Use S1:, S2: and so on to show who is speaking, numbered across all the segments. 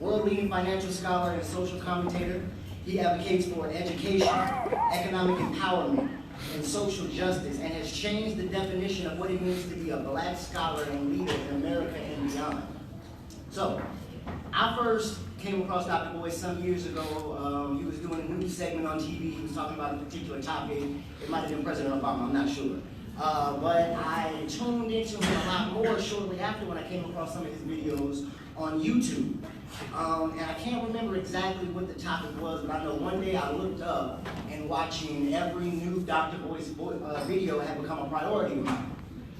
S1: World-leading financial scholar and social commentator, he advocates for education, economic empowerment, and social justice, and has changed the definition of what it means to be a black scholar and leader in America and beyond. So, I first came across Dr. Boyce some years ago. He was doing a news segment on TV. He was talking about a particular topic. It might have been President Obama, I'm not sure. But I tuned into him a lot more shortly after when I came across some of his videos on YouTube. And I can't remember exactly what the topic was, but I know one day I looked up and watching every new Dr. Boyce video had become a priority of mine.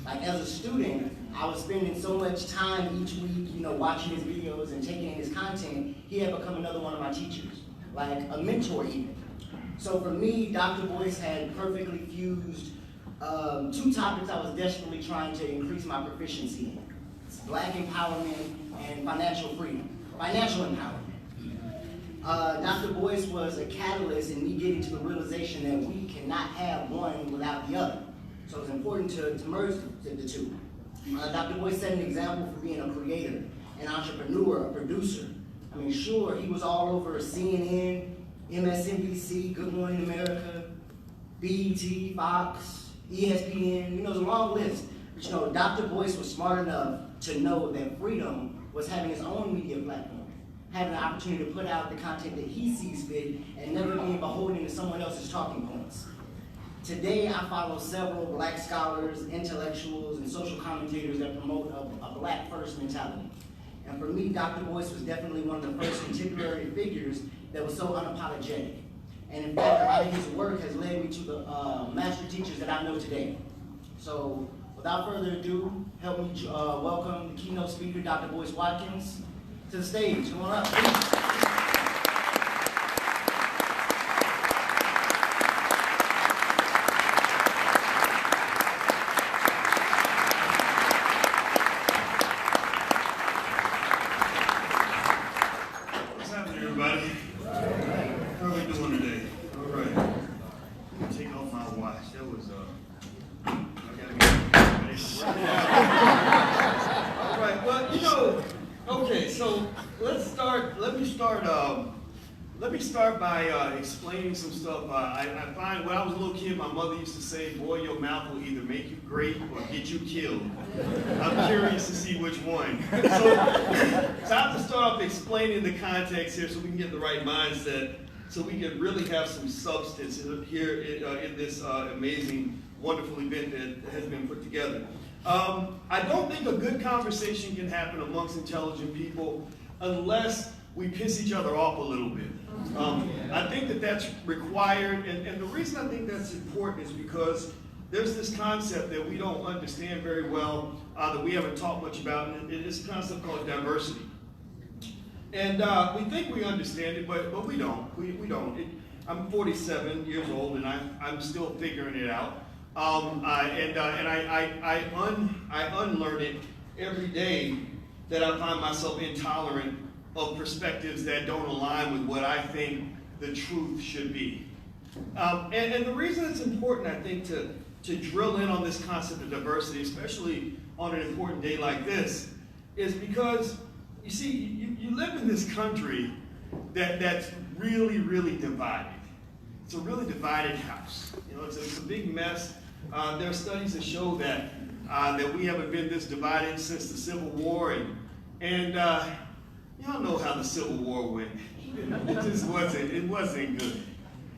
S1: Like as a student, I was spending so much time each week, watching his videos and taking in his content. He had become another one of my teachers, like a mentor even. So for me, Dr. Boyce had perfectly fused two topics I was desperately trying to increase my proficiency in. It's black empowerment and financial freedom, financial empowerment. Dr. Boyce was a catalyst in me getting to the realization that we cannot have one without the other. So it's important to merge the two. Dr. Boyce set an example for being a creator, an entrepreneur, a producer. I mean, sure, he was all over CNN, MSNBC, Good Morning America, BET, Fox, ESPN, there's a long list. But Dr. Boyce was smart enough to know that freedom was having his own media platform, having the opportunity to put out the content that he sees fit and never being beholden to someone else's talking points. Today, I follow several black scholars, intellectuals, and social commentators that promote a black first mentality. And for me, Dr. Boyce was definitely one of the first contemporary figures that was so unapologetic. And in fact, a lot of his work has led me to the master teachers that I know today. So without further ado, help me welcome the keynote speaker, Dr. Boyce Watkins, to the stage. Come on up, please.
S2: Let me start by explaining some stuff. I find when I was a little kid, my mother used to say, boy, your mouth will either make you great or get you killed. I'm curious to see which one. So I have to start off explaining the context here so we can get the right mindset, so we can really have some substance here in this amazing, wonderful event that has been put together. I don't think a good conversation can happen amongst intelligent people unless we piss each other off a little bit. I think that that's required, and the reason I think that's important is because there's this concept that we don't understand very well, that we haven't talked much about, and it's a concept called diversity. And we think we understand it, but we don't. We don't. I'm 47 years old, and I'm still figuring it out. I unlearn it every day that I find myself intolerant of perspectives that don't align with what I think the truth should be. And the reason it's important, I think, to drill in on this concept of diversity, especially on an important day like this, is because, you see, you live in this country that's really, really divided. It's a really divided house. It's a big mess. There are studies that show that we haven't been this divided since the Civil War, and y'all know how the Civil War went. It just wasn't good,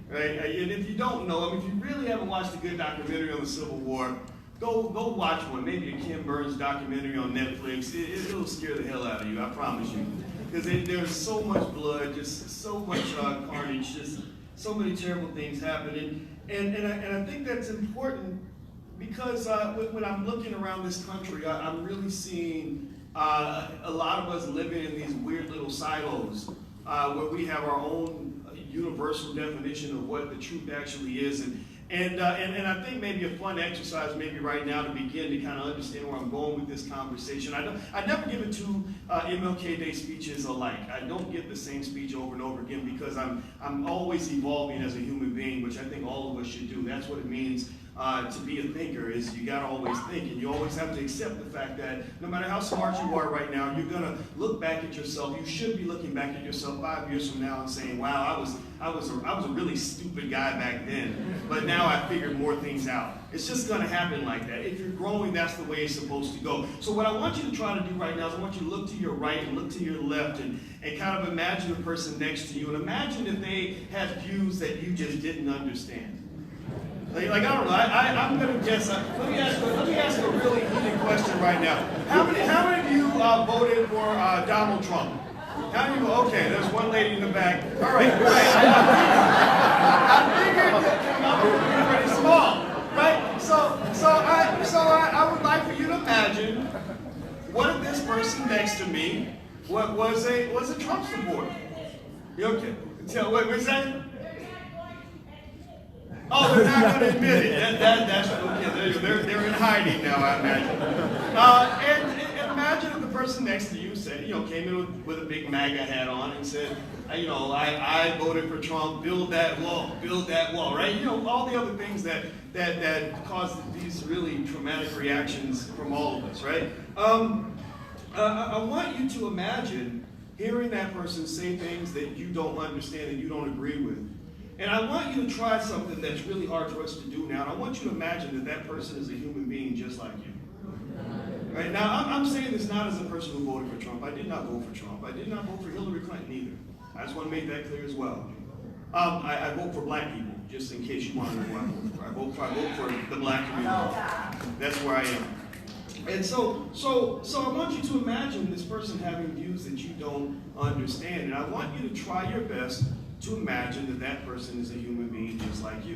S2: right? And if you don't know, if you really haven't watched a good documentary on the Civil War, go watch one. Maybe a Ken Burns documentary on Netflix. It'll scare the hell out of you, I promise you. Because there's so much blood, just so much carnage, just so many terrible things happening. And I think that's important because when I'm looking around this country, I'm really seeing a lot of us living in these weird little silos where we have our own universal definition of what the truth actually is. And I think maybe a fun exercise maybe right now to begin to kind of understand where I'm going with this conversation. I never give it two MLK Day speeches alike. I don't give the same speech over and over again because I'm always evolving as a human being, which I think all of us should do. That's what it means to be a thinker is you got to always think, and you always have to accept the fact that no matter how smart you are right now, you're going to look back at yourself. You should be looking back at yourself 5 years from now and saying, wow, I was a really stupid guy back then, but now I figured more things out. It's just going to happen like that. If you're growing, that's the way it's supposed to go. So what I want you to try to do right now is I want you to look to your right and look to your left and kind of imagine the person next to you, and imagine if they had views that you just didn't understand. Like I don't know, I'm going to guess. Let me ask a really heated question right now. How many of you voted for Donald Trump? How many of you? Okay, there's one lady in the back. All right. I figured that the number would be pretty small, right? So I would like for you to imagine what if this person next to me was a Trump supporter. You okay? What's that? Oh, they're not going to admit it. That's okay. They're in hiding now, I imagine. And imagine if the person next to you said, came in with a big MAGA hat on and said, I voted for Trump. Build that wall, right? All the other things that cause these really traumatic reactions from all of us, right? I want you to imagine hearing that person say things that you don't understand and you don't agree with. And I want you to try something that's really hard for us to do now. And I want you to imagine that person is a human being just like you. Right? Now, I'm saying this not as a person who voted for Trump. I did not vote for Trump. I did not vote for Hillary Clinton either. I just want to make that clear as well. I vote for black people, just in case you want to know who I vote for. I vote for the black community. That's where I am. And so I want you to imagine this person having views that you don't understand. And I want you to try your best to imagine that person is a human being just like you.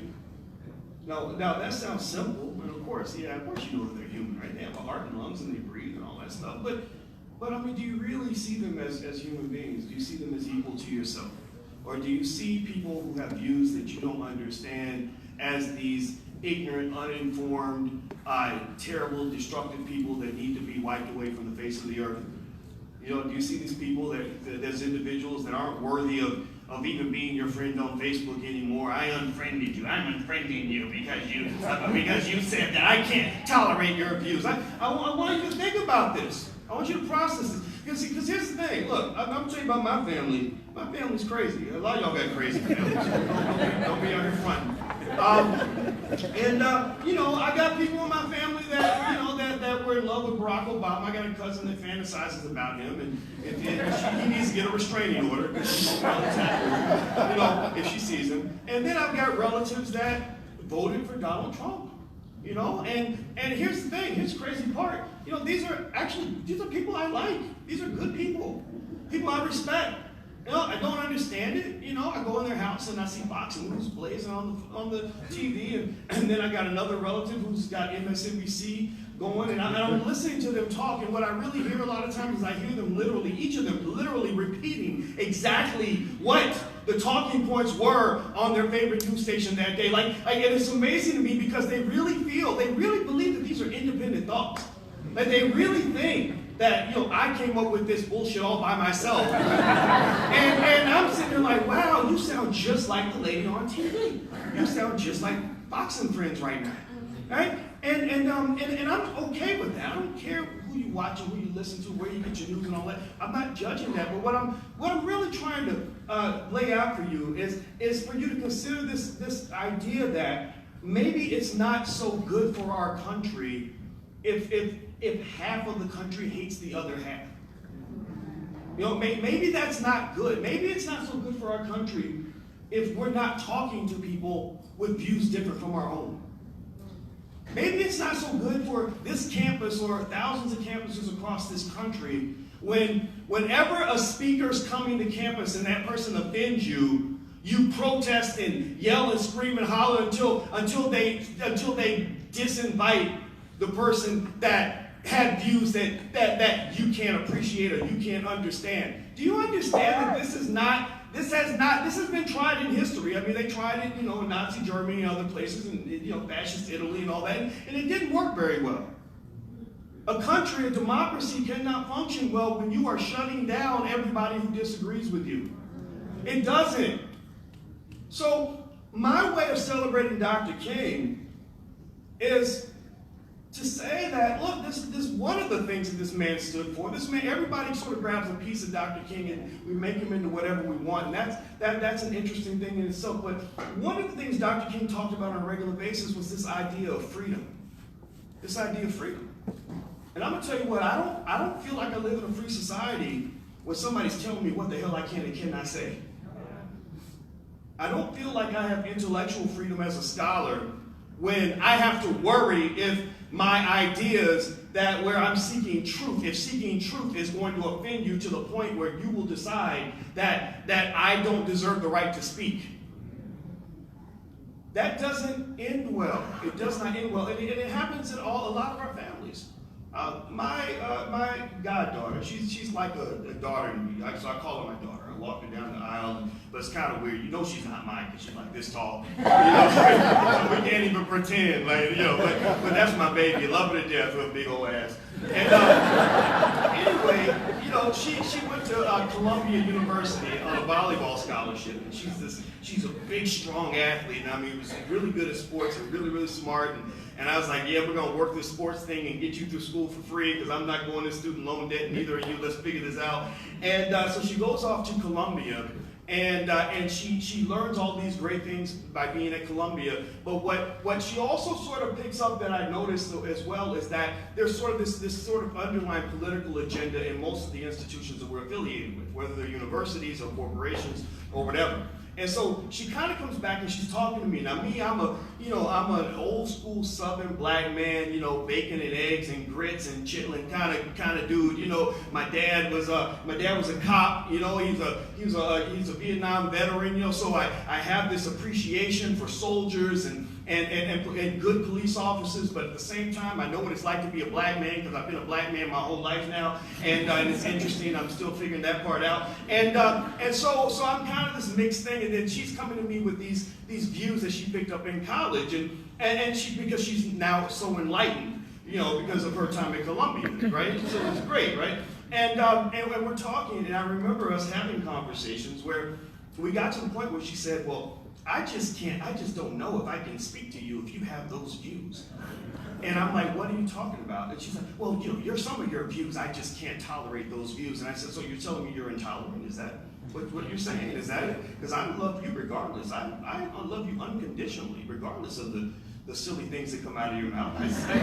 S2: Now that sounds simple, and of course you know that they're human, right? They have a heart and lungs and they breathe and all that stuff. But I mean, do you really see them as human beings? Do you see them as equal to yourself? Or do you see people who have views that you don't understand as these ignorant, uninformed, terrible, destructive people that need to be wiped away from the face of the earth? Do you see these people that as individuals that aren't worthy of even being your friend on Facebook anymore? I unfriended you. I'm unfriending you because you said that I can't tolerate your views. I want you to think about this. I want you to process this. Because here's the thing. Look, I'm going to tell you about my family. My family's crazy. A lot of y'all got crazy families. Don't be on your front. I got people in my family that were in love with Barack Obama. I got a cousin that fantasizes about him, and he needs to get a restraining order because she won't probably tackle him, if she sees him. And then I've got relatives that voted for Donald Trump, And here's the thing. Here's the crazy part. These are people I like. These are good people. People I respect. I don't understand it. I go in their house and I see boxing moves blazing on the TV, and then I got another relative who's got MSNBC going, and I'm listening to them talk, and what I really hear a lot of times is I hear them each of them literally repeating exactly what the talking points were on their favorite news station that day. And it's amazing to me because they really believe that these are independent thoughts. Like they really think that, I came up with this bullshit all by myself. and I'm sitting there like, wow, you sound just like the lady on TV. You sound just like Boxing Friends right now. Right? And I'm okay with that. I don't care who you watch and who you listen to, where you get your news and all that. I'm not judging that. But what I'm really trying to lay out for you is for you to consider this idea that maybe it's not so good for our country if half of the country hates the other half. Maybe that's not good. Maybe it's not so good for our country if we're not talking to people with views different from our own. Maybe it's not so good for this campus or thousands of campuses across this country whenever a speaker's coming to campus and that person offends you, you protest and yell and scream and holler until they disinvite the person that had views that you can't appreciate or you can't understand. Do you understand that this has been tried in history? I mean, they tried it, in Nazi Germany and other places, and fascist Italy and all that, and it didn't work very well. A country, a democracy cannot function well when you are shutting down everybody who disagrees with you. It doesn't. So my way of celebrating Dr. King is to say that, look, this is one of the things that this man stood for. This man, everybody sort of grabs a piece of Dr. King and we make him into whatever we want. And that's an interesting thing in itself. But one of the things Dr. King talked about on a regular basis was this idea of freedom. This idea of freedom. And I'm gonna tell you what, I don't feel like I live in a free society where somebody's telling me what the hell I can and cannot say. I don't feel like I have intellectual freedom as a scholar when I have to worry if my ideas that where I'm seeking truth, if seeking truth is going to offend you to the point where you will decide that I don't deserve the right to speak. That doesn't end well. It does not end well. And it happens in a lot of our families. My goddaughter, she's like a daughter to me. So I call her my daughter. I walk her down the aisle, but it's kind of weird. You know she's not mine because she's like this tall. You know, we can't even pretend, like, you know. But that's my baby. Love her to death with a big old ass. And anyway, you know, she went to Columbia University on a volleyball scholarship, and she's a big, strong athlete. And I mean, was really good at sports and really, really smart. And I was like, yeah, we're going to work this sports thing and get you through school for free because I'm not going to student loan debt, neither are you. Let's figure this out. And so she goes off to Columbia, and she learns all these great things by being at Columbia. But what she also sort of picks up that I noticed as well is that there's sort of this sort of underlying political agenda in most of the institutions that we're affiliated with, whether they're universities or corporations or whatever. And so she kind of comes back and she's talking to me. Now me, I'm an old school Southern black man, you know, bacon and eggs and grits and chitlin kind of dude. You know, my dad was a cop. You know, he's a Vietnam veteran. You know, so I have this appreciation for soldiers and good police officers, but at the same time, I know what it's like to be a black man because I've been a black man my whole life now, and it's interesting. I'm still figuring that part out, and so I'm kind of this mixed thing. And then she's coming to me with these views that she picked up in college, and because she's now so enlightened, you know, because of her time at Columbia, right? So it's great, right? And we're talking, and I remember us having conversations where we got to the point where she said, well, I just don't know if I can speak to you if you have those views. And I'm like, what are you talking about? And she's like, well, you know, some of your views, I just can't tolerate those views. And I said, so you're telling me you're intolerant? Is that what you're saying? Is that it? Because I love you regardless. I love you unconditionally, regardless of the silly things that come out of your mouth. I say.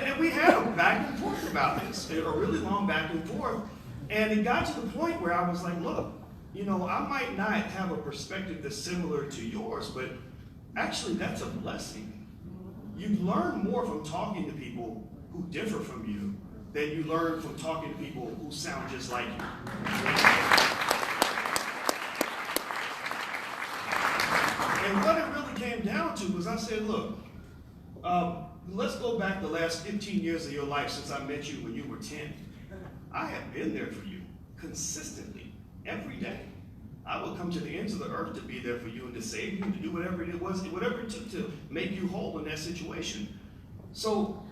S2: And we had a back and forth about this, a really long back and forth. And it got to the point where I was like, look, you know, I might not have a perspective that's similar to yours, but actually that's a blessing. You learn more from talking to people who differ from you than you learn from talking to people who sound just like you. And what it really came down to was I said, look, let's go back the last 15 years of your life since I met you when you were 10. I have been there for you consistently, every day. I would come to the ends of the earth to be there for you and to save you, to do whatever it took to make you whole in that situation. So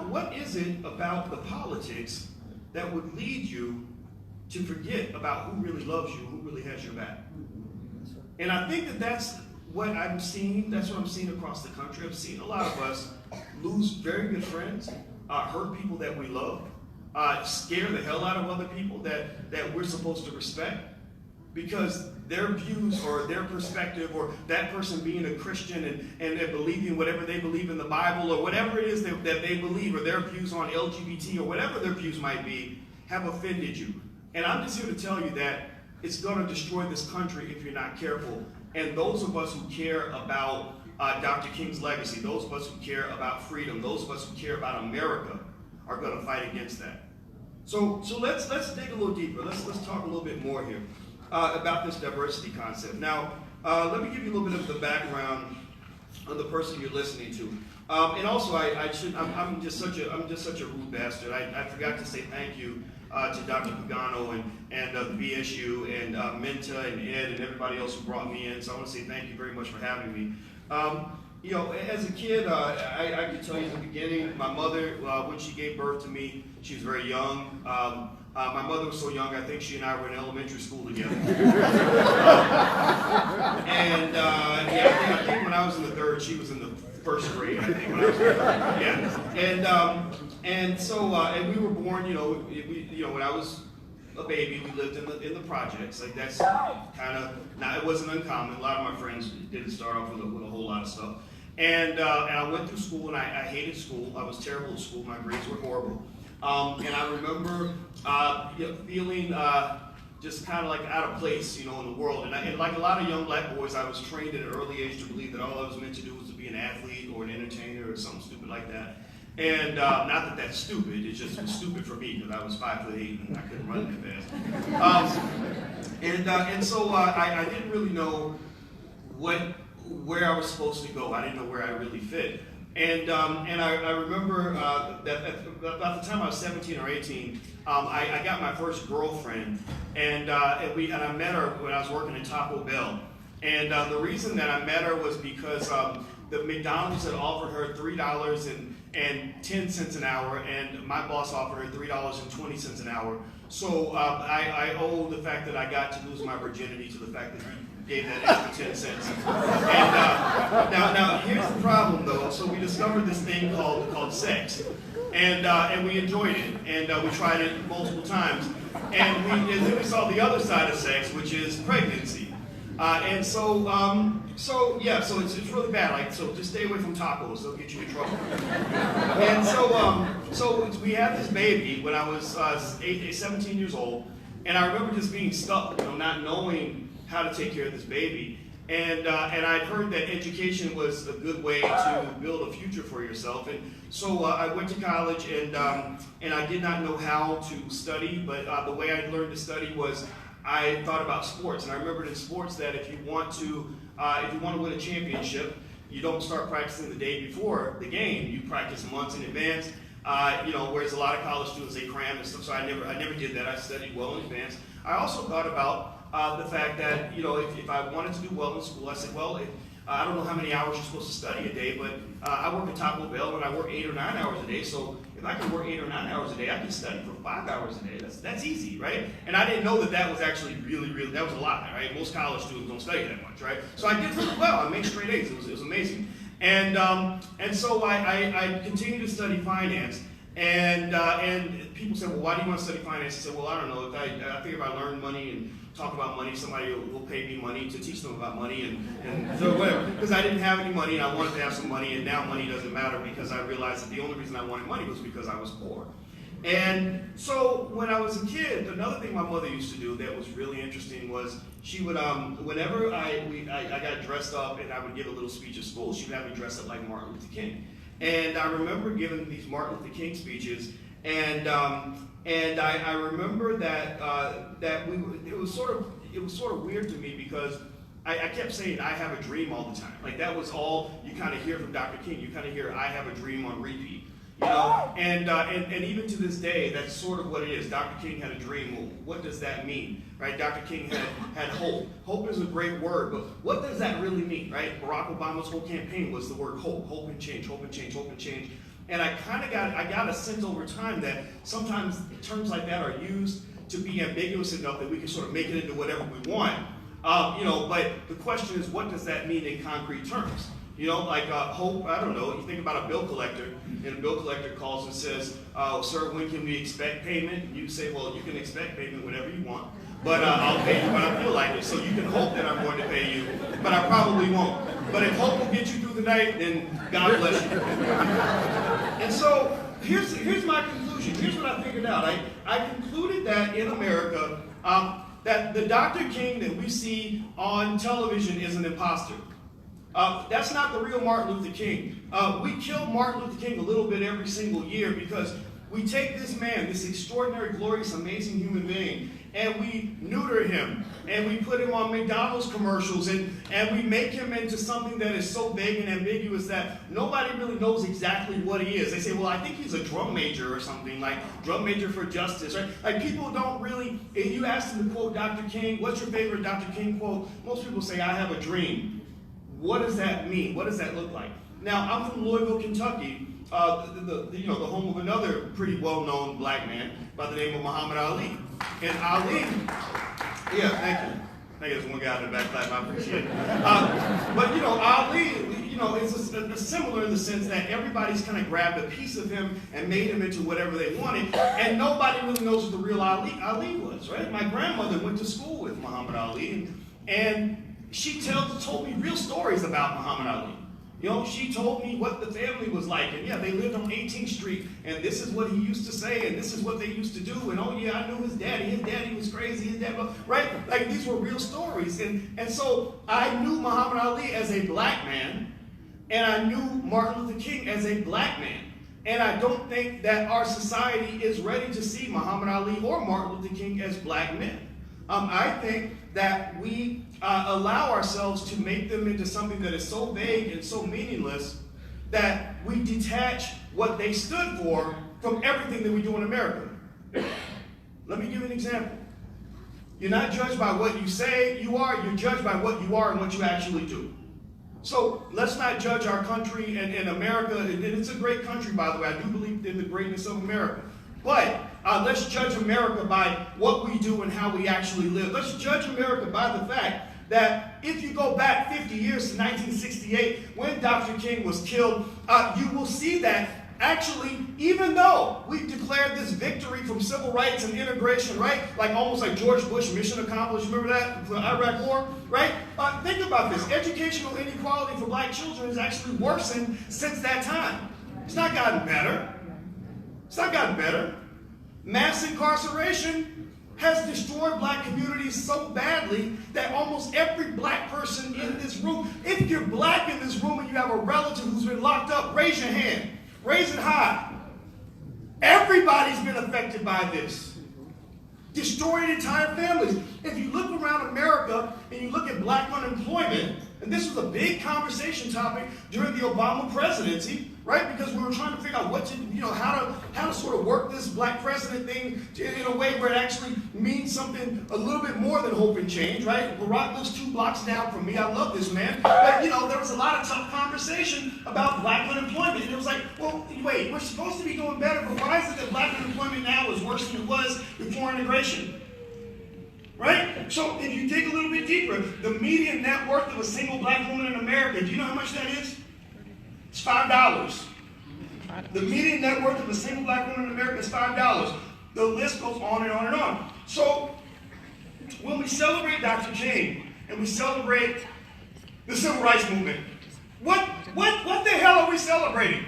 S2: what is it about the politics that would lead you to forget about who really loves you, who really has your back? And I think that's what I'm seeing. That's what I'm seeing across the country. I've seen a lot of us lose very good friends, hurt people that we love, scare the hell out of other people that we're supposed to respect, because their views or their perspective or that person being a Christian and believing whatever they believe in the Bible or whatever it is that they believe, or their views on LGBT or whatever their views might be, have offended you. And I'm just here to tell you that it's going to destroy this country if you're not careful. And those of us who care about Dr. King's legacy, those of us who care about freedom, those of us who care about America are going to fight against that. So let's dig a little deeper. Let's talk a little bit more here about this diversity concept. Now, let me give you a little bit of the background of the person you're listening to. And also, I'm just such a rude bastard. I forgot to say thank you to Dr. Pagano and the VSU and Minta and Ed and everybody else who brought me in. So I want to say thank you very much for having me. You know, as a kid, I could tell you in the beginning, my mother, when she gave birth to me, she was very young. My mother was so young, I think she and I were in elementary school together. Yeah, I think when I was in the third, she was in the first grade, I think, when I was yeah. And we were born, when I was a baby, we lived in the projects. Like that's kind of, now it wasn't uncommon. A lot of my friends didn't start off with a whole lot of stuff. And I went through school, and I hated school. I was terrible at school. My grades were horrible. And I remember feeling just kind of like out of place, in the world. And like a lot of young black boys, I was trained at an early age to believe that all I was meant to do was to be an athlete or an entertainer or something stupid like that. And not that that's stupid, it's just stupid for me because I was 5'8" and I couldn't run that fast. So I didn't really know where I was supposed to go. I didn't know where I really fit. And I remember that about the time I was 17 or 18, I got my first girlfriend, and I met her when I was working at Taco Bell. And the reason that I met her was because the McDonald's had offered her $3.10 an hour, and my boss offered her $3.20 an hour. So I owe the fact that I got to lose my virginity to the fact that he gave that extra 10 cents. And now here's the problem though. So we discovered this thing called sex, and we enjoyed it, and we tried it multiple times, and then we saw the other side of sex, which is pregnancy. So it's really bad. Like, so just stay away from tacos; they'll get you in trouble. And so we had this baby when I was 17 years old, and I remember just being stuck, not knowing how to take care of this baby. And I'd heard that education was a good way to build a future for yourself. And so I went to college, and I did not know how to study, but the way I learned to study was I thought about sports. And I remembered in sports that if you want to win a championship, you don't start practicing the day before the game. You practice months in advance. Whereas a lot of college students, they cram and stuff. So I never did that. I studied well in advance. I also thought about the fact that, if I wanted to do well in school, I said, well, I don't know how many hours you're supposed to study a day, but I work at Taco Bell and I work 8 or 9 hours a day. So if I can work 8 or 9 hours a day, I can study for 5 hours a day. That's easy, right? And I didn't know that was actually really, that was a lot, right? Most college students don't study that much, right? So I did really well. I made straight A's. It was amazing. And so I continued to study finance. And people said, well, why do you want to study finance? I said, well, I don't know. I figure if I learn money and talk about money, somebody will pay me money to teach them about money and so whatever. Because I didn't have any money and I wanted to have some money, and now money doesn't matter because I realized that the only reason I wanted money was because I was poor. And so when I was a kid, another thing my mother used to do that was really interesting was she would, whenever I got dressed up and I would give a little speech at school, she would have me dress up like Martin Luther King. And I remember giving these Martin Luther King speeches, and I remember that it was sort of weird to me because I kept saying I have a dream all the time. Like that was all you kind of hear from Dr. King. You kind of hear I have a dream on repeat, And even to this day, that's sort of what it is. Dr. King had a dream. Well, what does that mean, right? Dr. King had hope. Hope is a great word, but what does that really mean, right? Barack Obama's whole campaign was the word hope, hope and change, hope and change, hope and change. And I got a sense over time that sometimes terms like that are used to be ambiguous enough that we can sort of make it into whatever we want. But the question is, what does that mean in concrete terms? Hope, I don't know, you think about a bill collector, and a bill collector calls and says, sir, when can we expect payment? And you say, well, you can expect payment whenever you want, but I'll pay you when I feel like it. So you can hope that I'm going to pay you, but I probably won't. But if hope will get you through the night, then God bless you. And so here's my conclusion. Here's what I figured out. I concluded that in America, that the Dr. King that we see on television is an imposter. That's not the real Martin Luther King. We kill Martin Luther King a little bit every single year because we take this man, this extraordinary, glorious, amazing human being, and we neuter him, and we put him on McDonald's commercials, and we make him into something that is so vague and ambiguous that nobody really knows exactly what he is. They say, well, I think he's a drum major or something, like drum major for justice, right? Like people don't really, if you ask them to quote Dr. King, what's your favorite Dr. King quote? Most people say, I have a dream. What does that mean? What does that look like? Now, I'm from Louisville, Kentucky, the home of another pretty well-known black man by the name of Muhammad Ali. And Ali, yeah, thank you. I guess one guy in the back clap, I appreciate it. But Ali, it's similar in the sense that everybody's kind of grabbed a piece of him and made him into whatever they wanted, and nobody really knows what the real Ali was, right? My grandmother went to school with Muhammad Ali, and she told me real stories about Muhammad Ali. She told me what the family was like, and yeah, they lived on 18th Street, and this is what he used to say, and this is what they used to do, and oh yeah, I knew his daddy was crazy, his dad, right? Like, these were real stories, and so I knew Muhammad Ali as a black man, and I knew Martin Luther King as a black man, and I don't think that our society is ready to see Muhammad Ali or Martin Luther King as black men. I think that we allow ourselves to make them into something that is so vague and so meaningless that we detach what they stood for from everything that we do in America. Let me give you an example. You're not judged by what you say you are, you're judged by what you are and what you actually do. So let's not judge our country and America, and it's a great country, by the way. I do believe in the greatness of America. But let's judge America by what we do and how we actually live. Let's judge America by the fact that if you go back 50 years to 1968, when Dr. King was killed, you will see that actually, even though we declared this victory from civil rights and integration, right? Like almost like George Bush, mission accomplished. Remember that? The Iraq War, right? Think about this. Educational inequality for black children has actually worsened since that time. It's not gotten better. It's not gotten better. Mass incarceration has destroyed black communities so badly that almost every black person in this room, if you're black in this room and you have a relative who's been locked up, raise your hand. Raise it high. Everybody's been affected by this. Destroying entire families. If you look around America and you look at black unemployment, and this was a big conversation topic during the Obama presidency, right? Because we were trying to figure out how to sort of work this black president thing in a way where it actually means something a little bit more than hope and change, right? Barack lives 2 blocks down from me. I love this man. But, there was a lot of tough conversation about black unemployment. And it was like, well, wait, we're supposed to be doing better, but why is it that black unemployment now is worse than it was before integration? Right? So if you dig a little bit deeper, the median net worth of a single black woman in America, do you know how much that is? It's $5. The median net worth of a single black woman in America is $5. The list goes on and on and on. So when we celebrate Dr. King and we celebrate the civil rights movement, what the hell are we celebrating?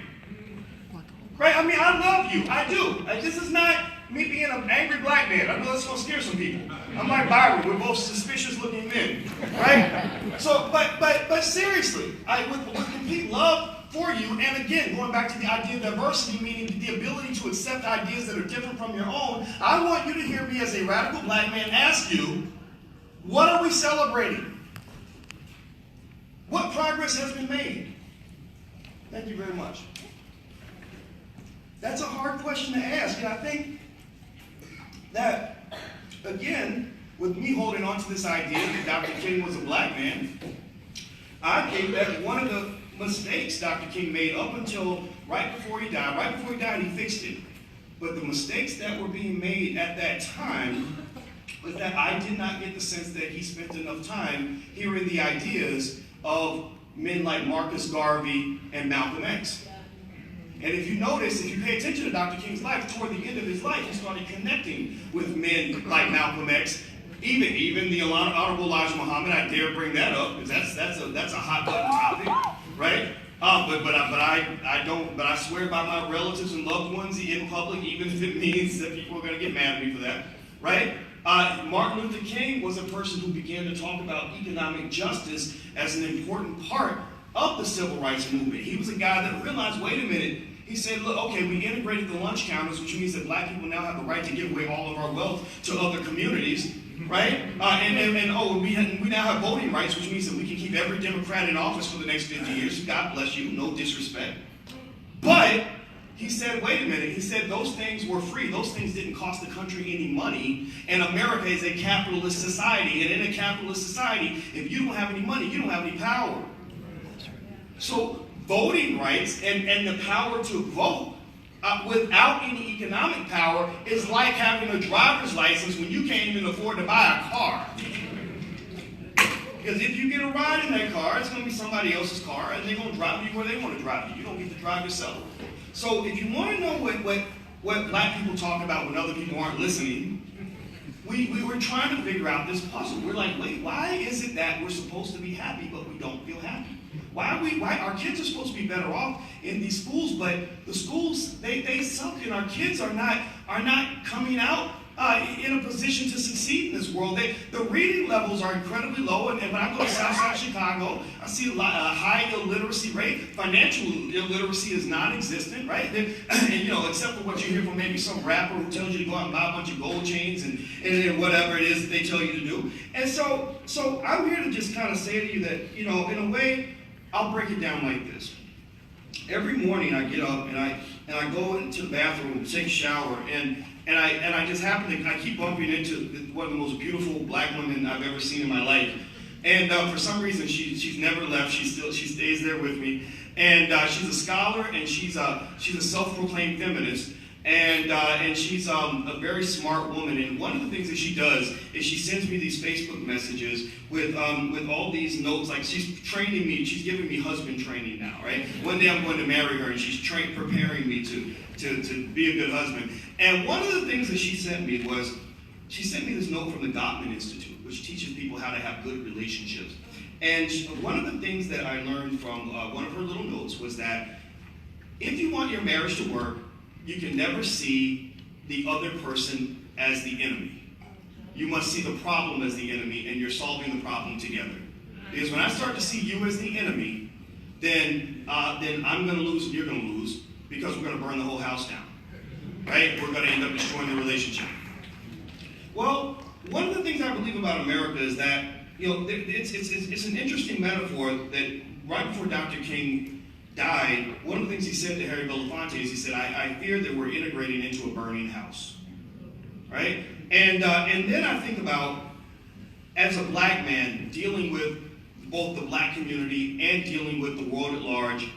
S2: Right? I mean, I love you. I do. This is not me being an angry black man. I know that's going to scare some people. I'm like Byron. We're both suspicious-looking men, right? So, but seriously, with complete love for you, and again, going back to the idea of diversity, meaning the ability to accept ideas that are different from your own, I want you to hear me as a radical black man ask you, what are we celebrating? What progress has been made? Thank you very much. That's a hard question to ask, and I think that, again, with me holding on to this idea that Dr. King was a black man, I think that one of the mistakes Dr. King made up until right before he died, he fixed it. But the mistakes that were being made at that time was that I did not get the sense that he spent enough time hearing the ideas of men like Marcus Garvey and Malcolm X. And if you notice, if you pay attention to Dr. King's life, toward the end of his life, he started connecting with men like Malcolm X, even the Honorable Elijah Muhammad. I dare bring that up because that's a hot button topic, right? But I swear by my relatives and loved ones in public, even if it means that people are going to get mad at me for that, right? Martin Luther King was a person who began to talk about economic justice as an important part of the civil rights movement. He was a guy that realized, wait a minute, he said, look, okay, we integrated the lunch counters, which means that black people now have the right to give away all of our wealth to other communities, right? We now have voting rights, which means that we can keep every Democrat in office for the next 50 years. God bless you, no disrespect. But he said, wait a minute, he said those things were free. Those things didn't cost the country any money. And America is a capitalist society. And in a capitalist society, if you don't have any money, you don't have any power. So voting rights and the power to vote without any economic power is like having a driver's license when you can't even afford to buy a car. Because if you get a ride in that car, it's going to be somebody else's car, and they're going to drive you where they want to drive you. You don't get to drive yourself. So if you want to know what black people talk about when other people aren't listening, we were trying to figure out this puzzle. We're like, wait, why is it that we're supposed to be happy, but we don't feel happy? Why our kids are supposed to be better off in these schools, but the schools, they suck, and our kids are not coming out in a position to succeed in this world. The reading levels are incredibly low, and when I go to Southside Chicago, I see a high illiteracy rate. Financial illiteracy is non-existent, right? And except for what you hear from maybe some rapper who tells you to go out and buy a bunch of gold chains and whatever it is that they tell you to do. And so I'm here to just kind of say to you that, in a way, I'll break it down like this. Every morning I get up and I go into the bathroom, take a shower, and I just happen to, I keep bumping into one of the most beautiful black women I've ever seen in my life. And for some reason, she's never left. She stays there with me. And she's a scholar, and she's a self-proclaimed feminist. And she's a very smart woman. And one of the things that she does is she sends me these Facebook messages with all these notes. Like, she's training me. She's giving me husband training now, right? One day I'm going to marry her, and she's preparing me to be a good husband. And one of the things that she sent me was, she sent me this note from the Gottman Institute, which teaches people how to have good relationships. And one of the things that I learned from one of her little notes was that if you want your marriage to work, you can never see the other person as the enemy. You must see the problem as the enemy, and you're solving the problem together. Because when I start to see you as the enemy, then I'm going to lose and you're going to lose, because we're going to burn the whole house down. Right? We're going to end up destroying the relationship. Well, one of the things I believe about America is that, it's an interesting metaphor that right before Dr. King died, one of the things he said to Harry Belafonte is he said, I fear that we're integrating into a burning house. Right? And then I think about, as a black man, dealing with both the black community and dealing with the world at large.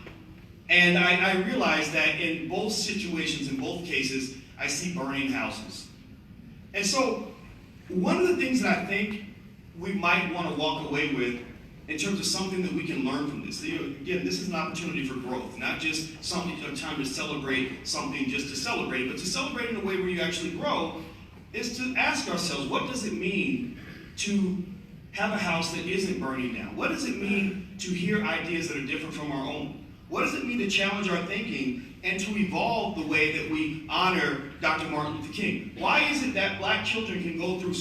S2: And I realize that in both situations, in both cases, I see burning houses. And so one of the things that I think we might want to walk away with in terms of something that we can learn from this. Again, this is an opportunity for growth, not just a time to celebrate something just to celebrate, but to celebrate in a way where you actually grow, is to ask ourselves, what does it mean to have a house that isn't burning down? What does it mean to hear ideas that are different from our own? What does it mean to challenge our thinking and to evolve the way that we honor Dr. Martin Luther King? Why is it that black children can go through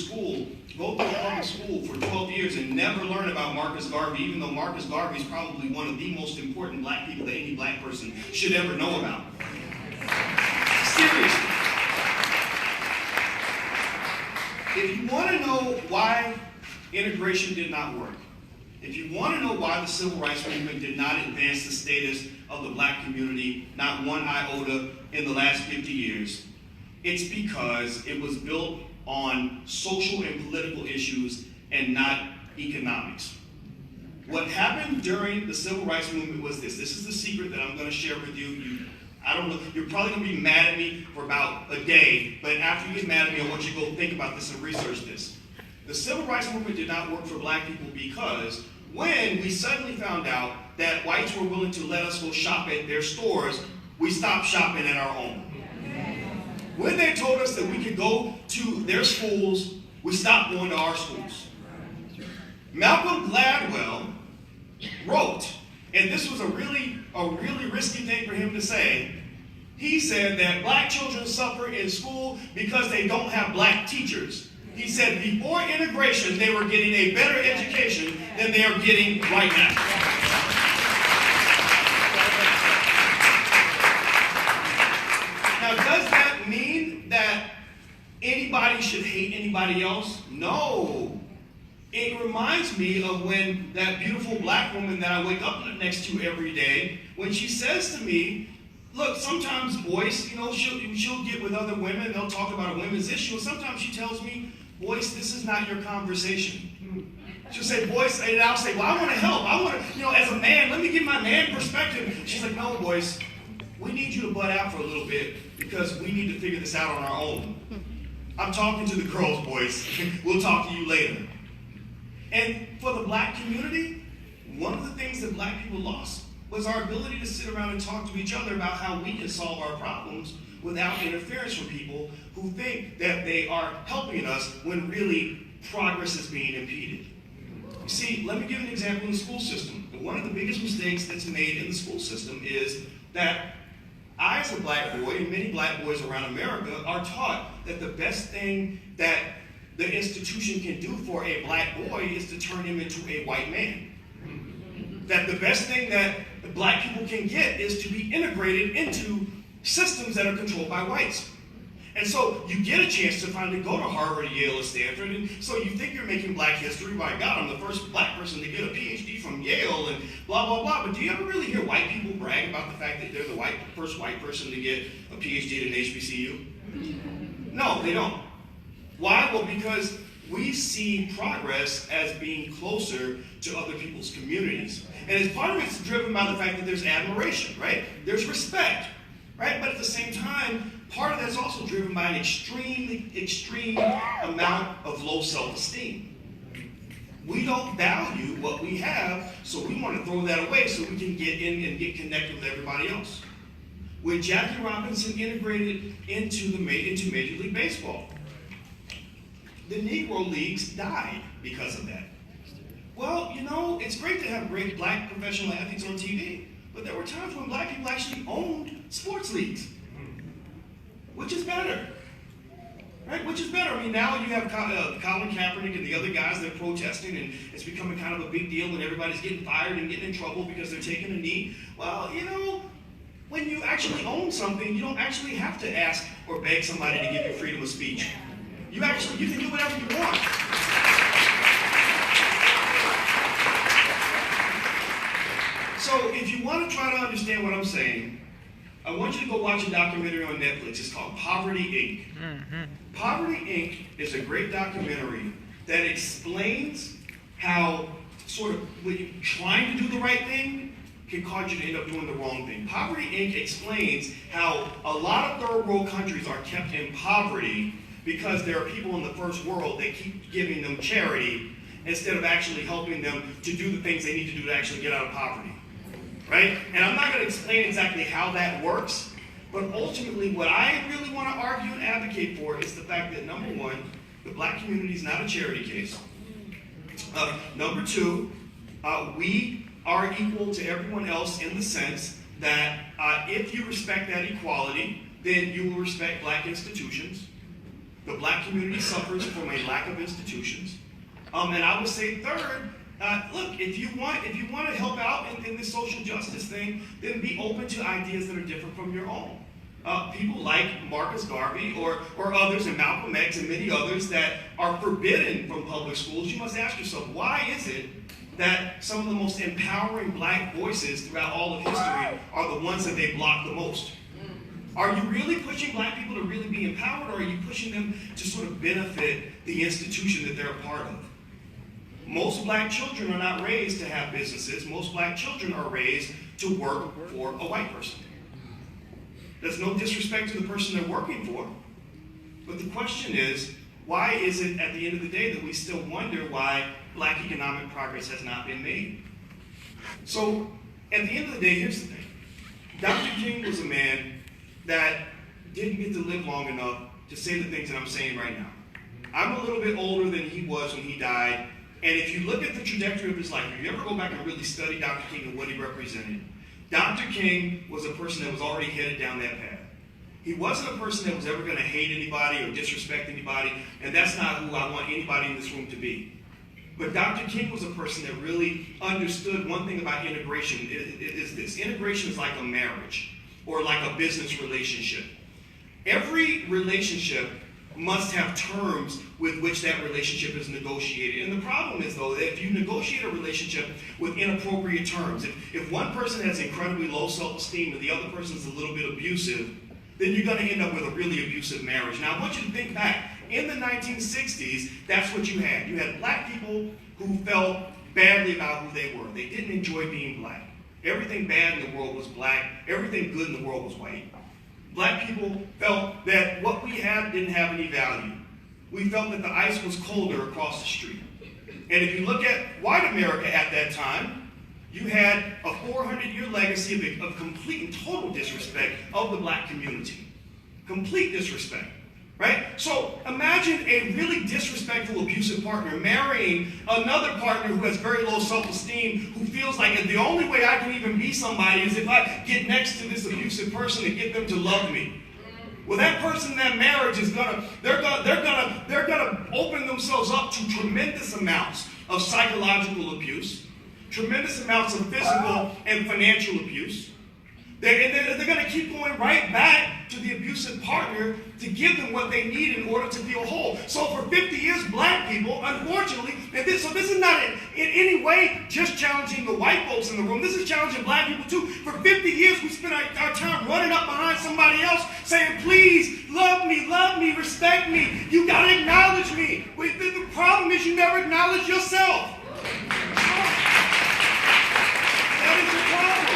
S2: public school for 12 years and never learn about Marcus Garvey, even though Marcus Garvey is probably one of the most important black people that any black person should ever know about? Seriously. If you want to know why integration did not work, if you want to know why the civil rights movement did not advance the status of the black community, not one iota in the last 50 years, it's because it was built on social and political issues and not economics. What happened during the civil rights movement was this. This is the secret that I'm going to share with you. I don't know, you're probably going to be mad at me for about a day, but after you get mad at me, I want you to go think about this and research this. The civil rights movement did not work for black people because when we suddenly found out that whites were willing to let us go shop at their stores, we stopped shopping at our own. When they told us that we could go to their schools, we stopped going to our schools. Malcolm Gladwell wrote, and this was a really risky thing for him to say, he said that black children suffer in school because they don't have black teachers. He said before integration, they were getting a better education than they are getting right now. Now, does that mean that anybody should hate anybody else? No. It reminds me of when that beautiful black woman that I wake up next to every day, when she says to me, look, sometimes Boyce, she'll get with other women, they'll talk about a women's issue, and sometimes she tells me, Boyce, this is not your conversation. She'll say, Boyce, and I'll say, well, I want to help. I want to, as a man, let me give my man perspective. She's like, no, Boyce, we need you to butt out for a little bit because we need to figure this out on our own. I'm talking to the girls, Boyce. We'll talk to you later. And for the black community, one of the things that black people lost was our ability to sit around and talk to each other about how we can solve our problems without interference from people who think that they are helping us when really progress is being impeded. You see, let me give an example in the school system. One of the biggest mistakes that's made in the school system is that I, as a black boy, and many black boys around America, are taught that the best thing that the institution can do for a black boy is to turn him into a white man. That the best thing that black people can get is to be integrated into systems that are controlled by whites. And so you get a chance to finally go to Harvard, Yale, or Stanford, and so you think you're making black history. My God, I'm the first black person to get a PhD from Yale, and blah, blah, blah. But do you ever really hear white people brag about the fact that they're the first white person to get a PhD at an HBCU? No, they don't. Why? Well, because we see progress as being closer to other people's communities. And as part of it's driven by the fact that there's admiration, right? There's respect, right? But at the same time, part of that's also driven by an extreme amount of low self-esteem. We don't value what we have, so we want to throw that away so we can get in and get connected with everybody else. When Jackie Robinson integrated into Major League Baseball, the Negro Leagues died because of that. Well, you know, it's great to have great black professional athletes on TV, but there were times when black people actually owned sports leagues. Which is better? Right? Which is better? I mean, now you have Colin Kaepernick and the other guys that are protesting, and it's becoming kind of a big deal when everybody's getting fired and getting in trouble because they're taking a knee. Well, you know, when you actually own something, you don't actually have to ask or beg somebody to give you freedom of speech. You can do whatever you want. So if you want to try to understand what I'm saying, I want you to go watch a documentary on Netflix. It's called Poverty, Inc. Mm-hmm. Poverty, Inc. is a great documentary that explains how sort of when you're trying to do the right thing can cause you to end up doing the wrong thing. Poverty, Inc. explains how a lot of third world countries are kept in poverty because there are people in the first world that keep giving them charity instead of actually helping them to do the things they need to do to actually get out of poverty. Right? And I'm not going to explain exactly how that works, but ultimately what I really want to argue and advocate for is the fact that, number one, the black community is not a charity case. Number two, we are equal to everyone else in the sense that if you respect that equality, then you will respect black institutions. The black community suffers from a lack of institutions. And I would say third, look, if you want to help out in this social justice thing, then be open to ideas that are different from your own. People like Marcus Garvey or others, and Malcolm X and many others that are forbidden from public schools, you must ask yourself, why is it that some of the most empowering black voices throughout all of history are the ones that they block the most? Are you really pushing black people to really be empowered, or are you pushing them to sort of benefit the institution that they're a part of? Most black children are not raised to have businesses. Most black children are raised to work for a white person. There's no disrespect to the person they're working for. But the question is, why is it at the end of the day that we still wonder why black economic progress has not been made? So at the end of the day, here's the thing. Dr. King was a man that didn't get to live long enough to say the things that I'm saying right now. I'm a little bit older than he was when he died. And if you look at the trajectory of his life, if you ever go back and really study Dr. King and what he represented, Dr. King was a person that was already headed down that path. He wasn't a person that was ever going to hate anybody or disrespect anybody, and that's not who I want anybody in this room to be. But Dr. King was a person that really understood one thing about integration is this. Integration is like a marriage or like a business relationship. Every relationship must have terms with which that relationship is negotiated. And the problem is, though, that if you negotiate a relationship with inappropriate terms, if one person has incredibly low self-esteem and the other person is a little bit abusive, then you're going to end up with a really abusive marriage. Now, I want you to think back. In the 1960s, that's what you had. You had black people who felt badly about who they were. They didn't enjoy being black. Everything bad in the world was black. Everything good in the world was white. Black people felt that what we had didn't have any value. We felt that the ice was colder across the street. And if you look at white America at that time, you had a 400-year legacy of complete and total disrespect of the black community. Complete disrespect, right? So imagine a really disrespectful, abusive partner marrying another partner who has very low self-esteem, who feels like the only way I can even be somebody is if I get next to this abusive person and get them to love me. Well, that person in that marriage is they're gonna open themselves up to tremendous amounts of psychological abuse, tremendous amounts of physical and financial abuse. They're going to keep going right back to the abusive partner to give them what they need in order to feel whole. So for 50 years, black people, unfortunately, this is not in any way just challenging the white folks in the room. This is challenging black people too. For 50 years, we spent our time running up behind somebody else saying, please, love me, respect me. You got to acknowledge me. The problem is you never acknowledge yourself. That is your problem.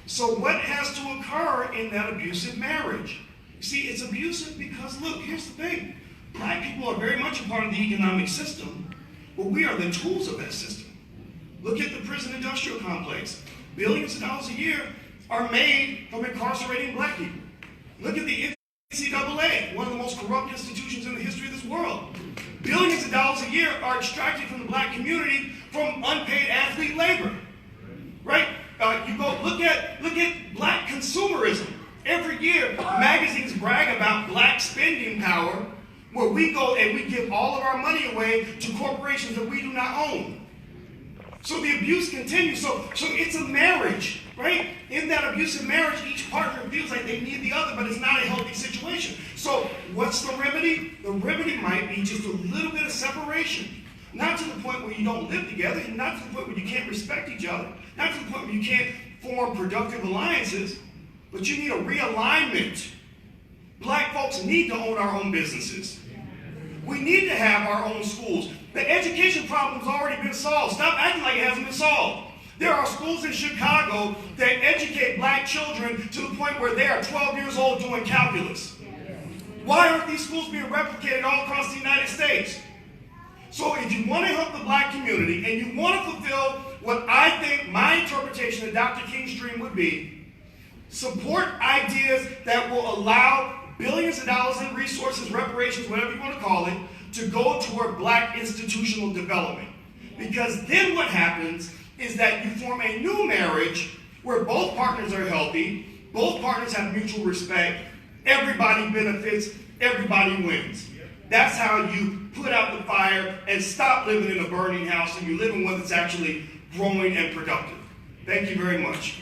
S2: So what has to occur in that abusive marriage? You see, it's abusive because, look, here's the thing. Black people are very much a part of the economic system, but we are the tools of that system. Look at the prison industrial complex. Billions of dollars a year are made from incarcerating black people. Look at the NCAA, one of the most corrupt institutions in the history of this world. Billions of dollars a year are extracted from the black community from unpaid athlete labor, right? You go look at black consumerism. Every year, magazines brag about black spending power, where we go and we give all of our money away to corporations that we do not own. So the abuse continues. So it's a marriage, right? In that abusive marriage, each partner feels like they need the other, but it's not a healthy situation. So what's the remedy? The remedy might be just a little bit of separation. Not to the point where you don't live together, and not to the point where you can't respect each other, not to the point where you can't form productive alliances, but you need a realignment. Black folks need to own our own businesses. We need to have our own schools. The education problem's already been solved. Stop acting like it hasn't been solved. There are schools in Chicago that educate black children to the point where they are 12 years old doing calculus. Why aren't these schools being replicated all across the United States? So if you want to help the black community and you want to fulfill what I think my interpretation of Dr. King's dream would be, support ideas that will allow billions of dollars in resources, reparations, whatever you want to call it, to go toward black institutional development. Because then what happens is that you form a new marriage where both partners are healthy, both partners have mutual respect, everybody benefits, everybody wins. That's how you put out the fire and stop living in a burning house and you live in one that's actually growing and productive. Thank you very much.